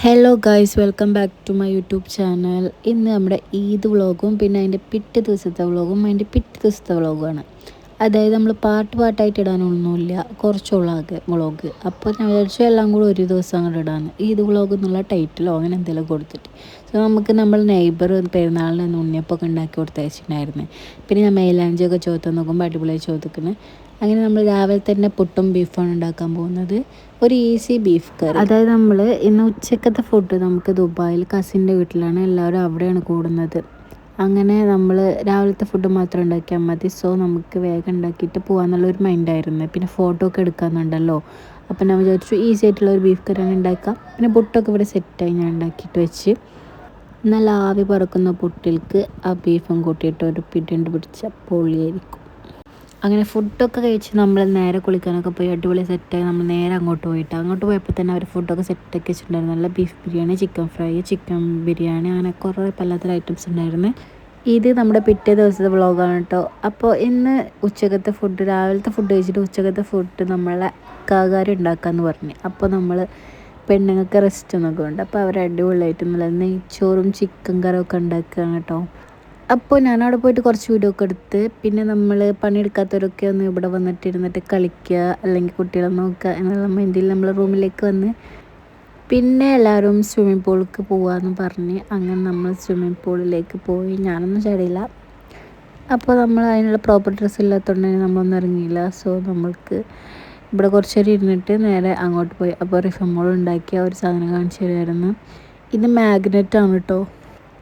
Hello guys, welcome back to my YouTube channel. ഇന്ന് നമ്മുടെ ഈദ് വ്ളോഗും പിന്നെ അതിൻ്റെ പിറ്റേ ദിവസത്തെ വ്ളോഗും അതിൻ്റെ പിറ്റേ ദിവസത്തെ വ്ളോഗുമാണ്. അതായത് നമ്മൾ പാട്ടായിട്ട് ഇടാനൊന്നുമില്ല, കുറച്ചുള്ളാകെ വ്ളോഗ്. അപ്പോൾ ഞാൻ വിചാരിച്ചു എല്ലാം കൂടി ഒരു ദിവസം അങ്ങോട്ട് ഇടാന്ന്, ഈദ് വ്ളോഗ് എന്നുള്ള ടൈറ്റിലോ അങ്ങനെ എന്തെങ്കിലും കൊടുത്തിട്ട്. സോ നമുക്ക് നമ്മൾ നെയ്ബർ പെരുന്നാളിന് ഉണ്ണിയപ്പൊക്കെ ഉണ്ടാക്കി കൊടുത്തയച്ചിട്ടുണ്ടായിരുന്നു. പിന്നെ ഞാൻ മൈലാഞ്ചിയൊക്കെ ചോദിക്കാൻ നോക്കുമ്പോൾ അടിപൊളിയായി ചോദിക്കുന്നത്. അങ്ങനെ നമ്മൾ രാവിലെ തന്നെ പുട്ടും ബീഫാണ് ഉണ്ടാക്കാൻ പോകുന്നത്. ഒരു ഈസി ബീഫ് കറി. അതായത് നമ്മൾ ഇന്ന് ഉച്ചക്കത്തെ ഫുഡ് നമുക്ക് ദുബായിൽ കസിൻ്റെ വീട്ടിലാണ്, എല്ലാവരും അവിടെയാണ് കൂടുന്നത്. അങ്ങനെ നമ്മൾ രാവിലത്തെ ഫുഡ് മാത്രം ഉണ്ടാക്കിയാൽ മതി. സോ നമുക്ക് വേഗം ഉണ്ടാക്കിയിട്ട് പോകാമെന്നുള്ളൊരു മൈൻഡായിരുന്നു. പിന്നെ ഫോട്ടോ ഒക്കെ എടുക്കാമെന്നുണ്ടല്ലോ. അപ്പം ഞാൻ വിചാരിച്ചു ഈസി ആയിട്ടുള്ള ഒരു ബീഫ് കറിയാണ് ഉണ്ടാക്കാം. പിന്നെ പുട്ടൊക്കെ ഇവിടെ സെറ്റായി ഞാൻ ഉണ്ടാക്കിയിട്ട് വെച്ച്. നല്ല ആവി പറക്കുന്ന പുട്ടിലേക്ക് ആ ബീഫും കൂട്ടിയിട്ട് ഒരു പിടിണ്ട് പിടിച്ച പൊളിയായിരിക്കും. അങ്ങനെ ഫുഡൊക്കെ കഴിച്ച് നമ്മൾ നേരെ കുളിക്കാനൊക്കെ പോയി അടിപൊളി സെറ്റായി നമ്മൾ നേരെ അങ്ങോട്ട് പോയപ്പോൾ തന്നെ അവർ ഫുഡൊക്കെ സെറ്റാക്കി വെച്ചിട്ടുണ്ടായിരുന്നു. നല്ല beef biryani, chicken fry, chicken biryani, അങ്ങനെ കുറേ പലതരം ഐറ്റംസ് ഉണ്ടായിരുന്നു. ഇത് നമ്മുടെ പിറ്റേ ദിവസത്തെ വ്ളോഗാണ് കേട്ടോ. അപ്പോൾ ഇന്ന് ഉച്ചക്കത്തെ ഫുഡ്, രാവിലത്തെ ഫുഡ് കഴിച്ചിട്ട് ഉച്ചക്കത്തെ ഫുഡ് നമ്മളെ കാകാരി ഉണ്ടാക്കാമെന്ന് പറഞ്ഞു. അപ്പോൾ നമ്മൾ പെണ്ണുങ്ങൾക്ക് റെസ്റ്റ് എന്നൊക്കെ ഉണ്ട്. അപ്പോൾ അവർ അടിപൊളിയായിട്ട് നല്ല നെയ്ച്ചോറും ചിക്കൻ കറിയൊക്കെ ഉണ്ടാക്കുകയാണ് കേട്ടോ. അപ്പോൾ ഞാനവിടെ പോയിട്ട് കുറച്ച് വീഡിയോ ഒക്കെ എടുത്ത്, പിന്നെ നമ്മൾ പണിയെടുക്കാത്തവരൊക്കെ ഒന്ന് ഇവിടെ വന്നിട്ട് കളിക്കുക അല്ലെങ്കിൽ കുട്ടികളെ നോക്കുക എന്നുള്ള മൈൻഡിൽ നമ്മൾ റൂമിലേക്ക് വന്ന്, പിന്നെ എല്ലാവരും സ്വിമ്മിംഗ് പൂളിലേക്ക് പോകാമെന്ന് പറഞ്ഞ് അങ്ങനെ നമ്മൾ സ്വിമ്മിംഗ് പൂളിലേക്ക് പോയി. ഞാനൊന്നും ചാടിയില്ല. അപ്പോൾ നമ്മൾ അതിനുള്ള പ്രോപ്പർ ഡ്രസ്സ് ഇല്ലാത്തതുകൊണ്ട് നമ്മളൊന്നും ഇറങ്ങിയില്ല. സോ നമ്മൾക്ക് ഇവിടെ കുറച്ച് നേരം ഇരുന്നിട്ട് നേരെ അങ്ങോട്ട് പോയി. അപ്പോൾ റിഫമോൾ ഉണ്ടാക്കിയ ഒരു സാധനം കാണിച്ചു തരുമായിരുന്നു. ഇത് മാഗ്നറ്റാണ് കേട്ടോ.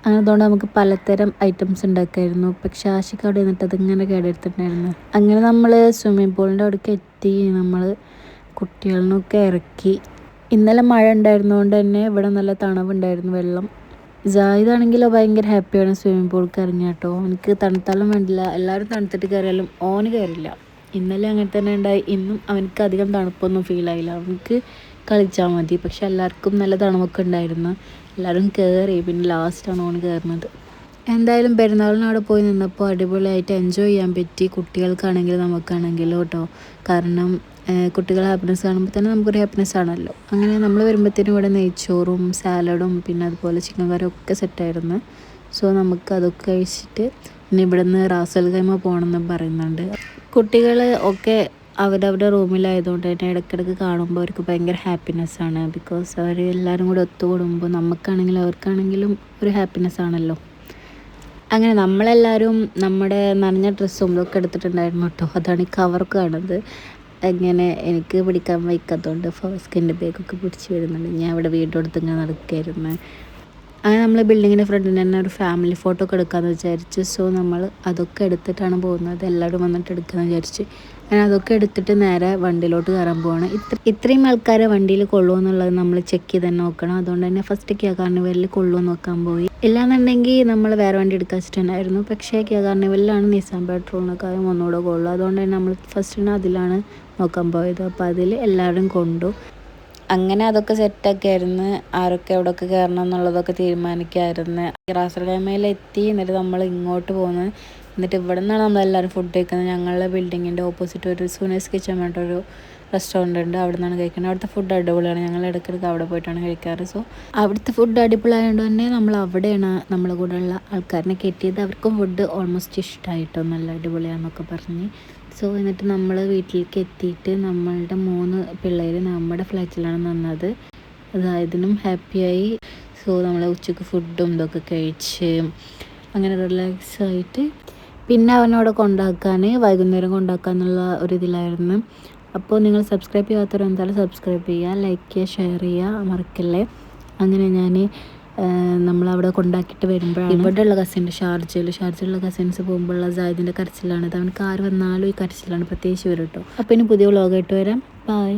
അതുകൊണ്ട് നമുക്ക് പലതരം ഐറ്റംസ് ഉണ്ടാക്കായിരുന്നു. പക്ഷെ ആശയ്ക്ക് അവിടെ നിന്നിട്ട് അതിങ്ങനെ കേടെടുത്തിട്ടുണ്ടായിരുന്നു. അങ്ങനെ നമ്മൾ സ്വിമ്മിംഗ് പൂളിൻ്റെ അവിടേക്ക് എത്തി. നമ്മൾ കുട്ടികളിനൊക്കെ ഇറക്കി. ഇന്നലെ മഴ ഉണ്ടായിരുന്നതുകൊണ്ട് തന്നെ ഇവിടെ നല്ല തണവുണ്ടായിരുന്നു വെള്ളം. ജാഹിദാണെങ്കിലോ ഭയങ്കര ഹാപ്പിയാണ് സ്വിമ്മിംഗ് പൂളിൽ ഇറങ്ങി കേട്ടോ. എനിക്ക് തണുത്താലും വേണ്ടില്ല, എല്ലാവരും തണുത്തിട്ട് കയറിയാലും ഓന് കയറില്ല. ഇന്നലെ അങ്ങനെ തന്നെ ഉണ്ടായി. ഇന്നും അവനക്ക് അധികം തണുപ്പൊന്നും ഫീൽ ആയില്ല, അവനക്ക് കളിച്ചാൽ മതി. പക്ഷെ എല്ലാവർക്കും നല്ല തണുപ്പൊക്കെ ഉണ്ടായിരുന്നു. എല്ലാവരും കയറി. പിന്നെ ലാസ്റ്റാണ് ഓന് കയറുന്നത്. എന്തായാലും പെരുന്നാളിന് അവിടെ പോയി നിന്നപ്പോൾ അടിപൊളിയായിട്ട് എൻജോയ് ചെയ്യാൻ പറ്റി, കുട്ടികൾക്കാണെങ്കിലും നമുക്കാണെങ്കിലും കേട്ടോ. കാരണം കുട്ടികൾ ഹാപ്പിനെസ് കാണുമ്പോൾ തന്നെ നമുക്കൊരു ഹാപ്പിനെസ് ആണല്ലോ. അങ്ങനെ നമ്മൾ വരുമ്പോഴത്തേനും ഇവിടെ നെയ്ച്ചോറും സാലഡും പിന്നെ അതുപോലെ ചിക്കൻ കറിയും ഒക്കെ സെറ്റായിരുന്നു. സോ നമുക്ക് അതൊക്കെ കഴിച്ചിട്ട് പിന്നെ ഇവിടെ നിന്ന് റാസൽ ഖൈമ പോകണമെന്ന് പറയുന്നുണ്ട്. കുട്ടികൾ ഒക്കെ അവരവരുടെ റൂമിലായതുകൊണ്ട് തന്നെ ഇടയ്ക്കിടയ്ക്ക് കാണുമ്പോൾ അവർക്ക് ഭയങ്കര ഹാപ്പിനെസ്സാണ്. ബിക്കോസ് അവർ എല്ലാവരും കൂടെ ഒത്തുകൂടുമ്പോൾ നമുക്കാണെങ്കിലും അവർക്കാണെങ്കിലും ഒരു ഹാപ്പിനെസ് ആണല്ലോ. അങ്ങനെ നമ്മളെല്ലാവരും നമ്മുടെ നനഞ്ഞ ഡ്രസ്സും ഇതൊക്കെ എടുത്തിട്ടുണ്ടായിരുന്നു കേട്ടോ. അതാണ് ഈ കവർക്ക് കാണുന്നത്. അങ്ങനെ എനിക്ക് പിടിക്കാൻ വയ്ക്കാത്തതുകൊണ്ട് ഫസ്കിൻ്റെ ബാഗൊക്കെ പിടിച്ച് വരുന്നുണ്ട്. ഞാൻ ഇവിടെ വീഡിയോ എടുത്ത് ഇങ്ങനെ നടക്കുകയായിരുന്നു. അങ്ങനെ നമ്മൾ ബിൽഡിങ്ങിൻ്റെ ഫ്രണ്ടിൽ തന്നെ ഒരു ഫാമിലി ഫോട്ടോ ഒക്കെ എടുക്കാമെന്ന് വിചാരിച്ച്. സോ നമ്മൾ അതൊക്കെ എടുത്തിട്ടാണ് പോകുന്നത്. എല്ലാവരും വന്നിട്ട് എടുക്കാമെന്ന് വിചാരിച്ച് അങ്ങനെ അതൊക്കെ എടുത്തിട്ട് നേരെ വണ്ടിയിലോട്ട് കയറാൻ പോവാണ്. ഇത്രയും ആൾക്കാരെ വണ്ടിയിൽ കൊള്ളുമെന്നുള്ളത് നമ്മൾ ചെക്ക് ചെയ്ത് തന്നെ നോക്കണം. അതുകൊണ്ട് തന്നെ ഫസ്റ്റ് കിയ കാർണിവലിൽ കൊള്ളുമെന്ന് നോക്കാൻ പോയി. ഇല്ലാന്നുണ്ടെങ്കിൽ നമ്മൾ വേറെ വണ്ടി എടുക്കാൻ വെച്ചിട്ടുണ്ടായിരുന്നു. പക്ഷേ കിയ കാർണിവലിലാണ് നിസാൻ പെട്രോളിനൊക്കെ ഒന്നുകൂടെ കൊള്ളും. അതുകൊണ്ട് തന്നെ നമ്മൾ ഫസ്റ്റ് അതിലാണ് നോക്കാൻ പോയത്. അപ്പോൾ അതിൽ എല്ലാവരും കൊണ്ടു. അങ്ങനെ അതൊക്കെ സെറ്റാക്കിയായിരുന്നു. ആരൊക്കെ എവിടെയൊക്കെ കയറണം എന്നുള്ളതൊക്കെ തീരുമാനിക്കുമായിരുന്നു. റാസൽ ഖൈമയിലെത്തി. എന്നിട്ട് നമ്മൾ ഇങ്ങോട്ട് പോകുന്നത്. എന്നിട്ട് ഇവിടെ നിന്നാണ് നമ്മളെല്ലാവരും ഫുഡ് കഴിക്കുന്നത്. ഞങ്ങളുടെ ബിൽഡിങ്ങിൻ്റെ ഓപ്പോസിറ്റ് ഒരു സൂനേസ് കിച്ചൻ പറഞ്ഞിട്ടൊരു റെസ്റ്റോറൻറ്റ് ഉണ്ട്, അവിടെ നിന്നാണ് കഴിക്കുന്നത്. അവിടുത്തെ ഫുഡ് അടിപൊളിയാണ്. ഞങ്ങൾ ഇടയ്ക്കിടയ്ക്ക് അവിടെ പോയിട്ടാണ് കഴിക്കാറ്. സോ അവിടുത്തെ ഫുഡ് അടിപൊളിയായതുകൊണ്ട് തന്നെ നമ്മൾ അവിടെയാണ് നമ്മളെ കൂടെ ഉള്ള ആൾക്കാരിനെ കയറ്റിയത്. അവർക്കും ഫുഡ് ഓൾമോസ്റ്റ് ഇഷ്ടമായിട്ടോ, നല്ല അടിപൊളിയാണെന്നൊക്കെ പറഞ്ഞ്. സോ എന്നിട്ട് നമ്മൾ വീട്ടിലേക്ക് എത്തിയിട്ട് നമ്മളുടെ 3 പിള്ളേർ നമ്മുടെ ഫ്ലാറ്റിലാണ് നിന്നത്. അതായതിനും ഹാപ്പിയായി. സോ നമ്മൾ ഉച്ചയ്ക്ക് ഫുഡും ഇതൊക്കെ കഴിച്ച് അങ്ങനെ റിലാക്സ് ആയിട്ട് പിന്നെ അവനോട് കൊണ്ടാക്കാൻ വൈകുന്നേരം കൊണ്ടാക്കാന്നുള്ള ഒരു ഇതിലായിരുന്നു. അപ്പോൾ നിങ്ങൾ സബ്സ്ക്രൈബ് ചെയ്യാത്തവർ എന്തായാലും സബ്സ്ക്രൈബ് ചെയ്യുക, ലൈക്ക് ചെയ്യുക, ഷെയർ ചെയ്യുക, മറക്കല്ലേ. അങ്ങനെ ഞാൻ നമ്മളവിടെ കൊണ്ടാക്കിയിട്ട് വരുമ്പോഴാണ് ഇവിടെയുള്ള കസിൻ്റെ ഷാർജയിലുള്ള കസിൻസ് പോകുമ്പോഴുള്ള ജാഹിദിൻ്റെ കരച്ചിലാണ്. അത് അവനക്ക് ആര് വന്നാലും ഈ കരച്ചിലാണ് പ്രത്യേകിച്ച് വരും കേട്ടോ. അപ്പോൾ ഇനി പുതിയ വ്ളോഗായിട്ട് വരാം. ബൈ.